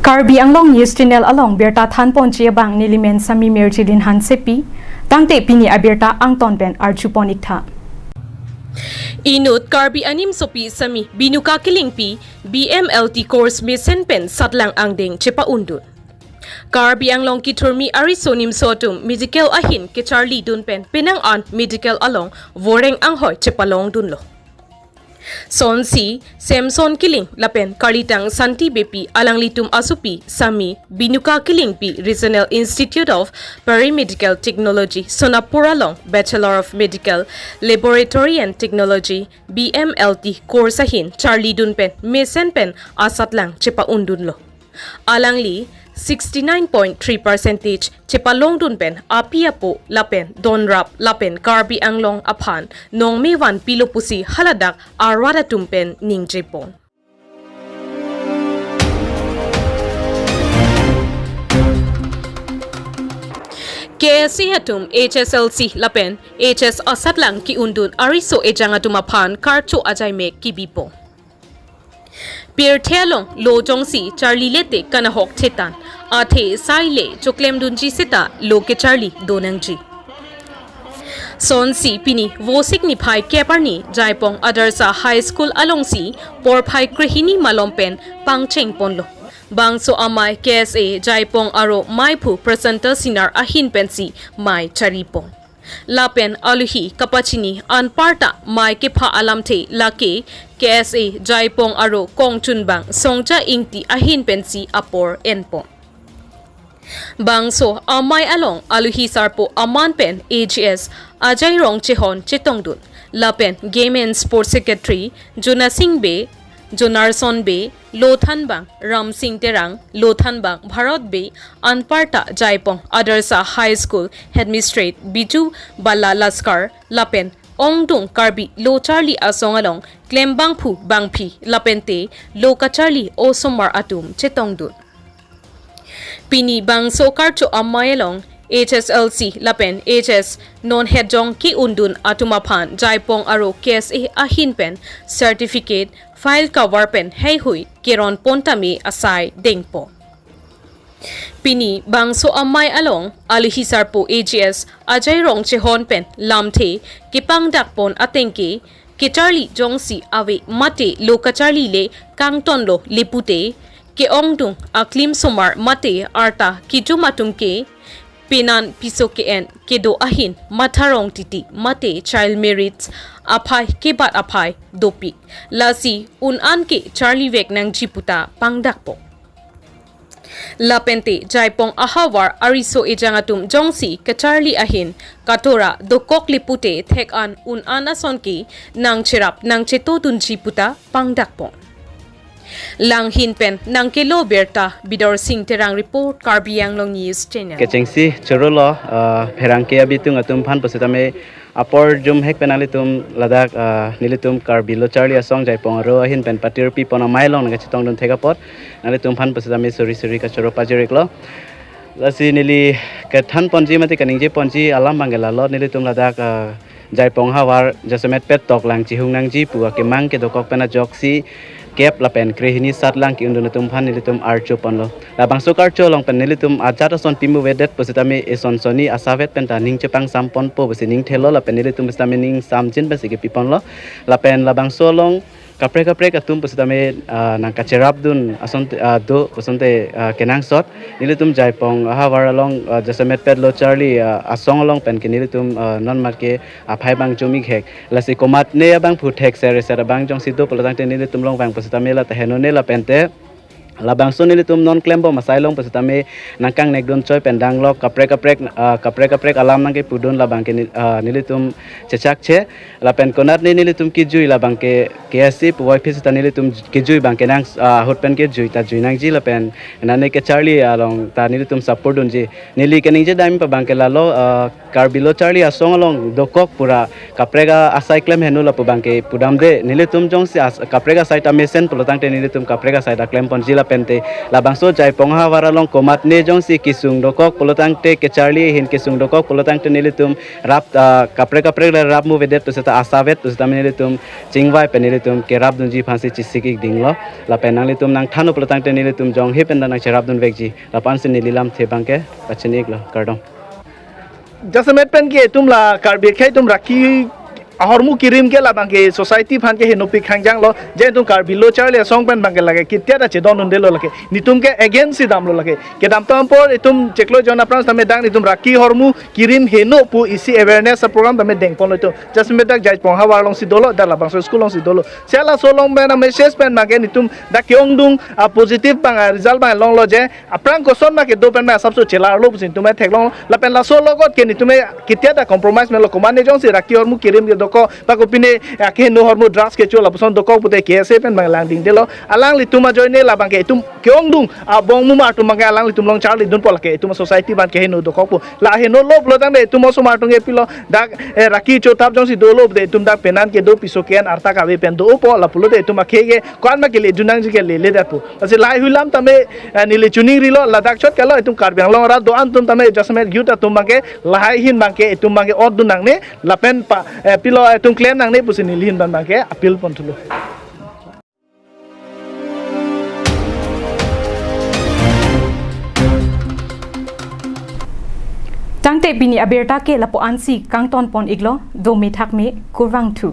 Karbi Anglong News Channel along Berta Than Ponchia Bang Nilimen Sami Merchilin Han Sepi Tangte Pini Aberta Angton Ben Archuponikta Inut Karbi Anim Sopi Sami Binuka Killingpi Bmlt course Mesen Pen Satlang Angdeng Chepaun Karbi Anglong Kiturmi Arisonim Sotum Medical Ahin ke Charlie Dunpen Penang An Medical Along Voreng Anghoy Chepalong Dunlo Son si Samson Killing Lapen Kalitang Santi Bepi Alang Litum Asupi Sami Binuka Killingpi Regional Institute of Paramedical Technology Sonapuralong Bachelor of Medical Laboratory and Technology Bmlt course ahin Charlie Dunpen Mesen Pen Asatlang Chepaun Dunlo Alangli 69.3% Chepalong Dunpen Apiapo Lapen Donrap Lapen Karbi Anglong Apan Nongme Wan Pilopusi Haladak Arwada Tumpen Ning Chepaun KSC Hatum HSLC Lapen HS Asatlang Ki Undun Ariso Ejangatum Apan Karcho Ajayme Kibipo Pierre Thelong Lo Jongsi Charlie Lete Kanahok Chetan Athe Saile Choklem Dunji Seta Lo Ke Charlie Donangji Son si Pini Vosik ni Phai Keparni Jaipong Adarsa High School Alongsi Por Phai Krihini Malompen Pangcheng Ponlo Bangso Amai KSA Jaipong Aro Maipu Presenter Sinar Ahin Pensi Mai Charipong Lapen Aluhi Kapachini Anparta Mai Kepa Alamte Lake KSA Jaipong Aro Kong Chunbang Songja Ingti Ahin Pensi Apor Enpong Bangso Amai Along Aluhi Sarpo Aman Pen AGS Ajay Rong Chehon Chetongdun Lapen Game and Sports Secretary Jona Singh Be Jonarson Be Lothan Bang Ram Singh Terang Lothan Bang Bharat Be Anparta Jaipong Adarsa High School Headmistress Biju Bala Laskar Lapen Ongdung Karbi Lo Charlie Asong Along Klembang Phu Bangphi Lapente Lo Ka Charlie Osomar Atum Chetongdun Pini Bangso Karcho Amayalong HSLC Lapen HS Non Hedjong Ki Undun Atumapan Jaipong Aro KSA Ahinpen Certificate File Cover Pen Hey Hui Kiron Pontami Asai Dengpo Pini Bangso Amay Along Alihisarpo AGS Ajay Rong Chehon Pen Lamte Kipang Dakpon Atengke Ke Charlie Jongsi Ave Mate Lo Ka Charlie Le Kangton Lo Lipute Ke Ongdung Aklim Somar Mate Arta Kijumatum Ke Pinan Piso KN Kedo Ahin Matharong Titi Mate Child Merits Apai Kebat Apai Dopik Lasi Unan Ke Charlie Vek Nang Jiputa Pangdakpo Lapente Jaipong Ahawar Ariso Ejangatum Jongsi Ke Charlie Ahin Katora Dokok Lipute Thek An Unan Asonki Nang Cherap Nang Cheto Dun Jiputa Pangdakpo Lang Hinpen Nang Kelo Berta Bidor Singh Terang Report Karbi Anglong News Channel Kecengsi Chorolo Perangke Abitung Atum Pan Positame Apor Jum Hek Penalitum Ladak Nilitum Karbi Lo Charlie Asong Jaipong Ro Hin Pen Patir Pipon Mailong Ngachitong Dun Tegapot Nalitum Pan Positame Suri Kachoro Pajiriklo Lasi Nili Kethan Ponji Mati Kaningji Ponji Alam Bangela Lo Nilitum Ladak Jaipong Hawar Jasomet Pet Tok Lang Chihung Nangji Pua Kemang Ke Dokok Pena Joksi Kep Lapen Krihini Satlang Ki Undunutum Pan Nilitum Archo Ponlo Labang Sokarcho Long Pen Nilitum Ajata Son Pimu Vedet Positame Eson Soni Asavet Penta Ning Chepang Sampon Po Besining Thelo Lapen Nilitum Positame Ning Samjin Besiki Piponlo Lapen Labang Solong Kapre Atum Positame Nang Kacherap Dun Asonte Do Posonte Kenang Sot Nilitum Jaipong Hawar Along Jasamet Pedlo Charlie Asong Along Pen Nilitum Non Marke Apai Bang Jomik Hek Lasi Komat Ne Bang Put Hek Sere Bang Jong Sido Polotang Nilitum Long Bang Positame La Tehenone La Pente Labang so nilitum non klembo masailong pasitame nangkang negdon choy pendang lok kaprek alam nangke pudon labang ke nilitum cecak che lapen konat ni nilitum kijui labang ke KSC puwai pisita nilitum kijui bang ke nang hot pen ke jui ta jui nang ji lapen nane ke Charlie along ta nilitum support don ji nili ke ningje dami pa bang ke lalo Karbilo Charlie asong along dokok pura kaprega asai klem henu lapu bang ke pudam de nilitum jong si kaprega site amesen polotang te nilitum kaprega site klem pon ji pente labang so jai pongha waralong komat ne jong si kisung dokok polotang te ke Charlie hin kisung dokok polotang te nilitum rap kapre rap mu vedet to seta asavet to seta nilitum chingwai pe nilitum ke rap dunji phansi chisiki dinglo la penang litum nang thanu polotang te nilitum jong he pen nang cherap dun vekji la pansin nililam the bangke pachenik lo kardom jasmet pen ke tumla karbi khai tum rakhi ahormu kirim ke labang ke society phan ke henopi khangjang lo je tum kar bilo charle song pen bang ke lage kitya da che don de lo lage nitum ke against dam lo lage ke dam tam por itum cheklo jona prans tame dang nitum rakhi hormu kirim heno pu isi awareness program tame deng pon lo to just me dak jai pon hawar long si dolo da labang so school long si dolo sela so long ben message pen ma ke nitum da kyong dung a positive bang result bang long lo je aprang ko son ma ke do pen ma sab so chela lo pusin tume thek long la pen la so logot ke nitume kitya da compromise me lo command jong si rakhi hormu kirim ke doko pako pine ake no hormo drugs ke chola puson doko pute ke se pen bang lang ding delo alang li tuma joine la bang ke tum kyong dung a bong mu ma tum bang alang li tum long charli dun pol ke tum society ban ke no doko pu la he no lob lo dang de tum so ma tung e pilo dak raki cho tap jong si do lob de tum dak penan ke do piso ken arta ka be pen do po la pulo de tum ke ge kwan ma ke le dunang ji ke le da pu ase lai hulam tame ni le chuning ri lo la dak chot ke lo tum kar bang long ra do an tum tame jasmet gyuta tum bang ke lai hin bang ke tum bang ke od dunang ne la pen pa pilo tum claim nang ne pusin nilhin ban bang ke appeal pon thulo tangte bini aberta ke lapo ansi kangton pon iglo do me thak me kurwang thu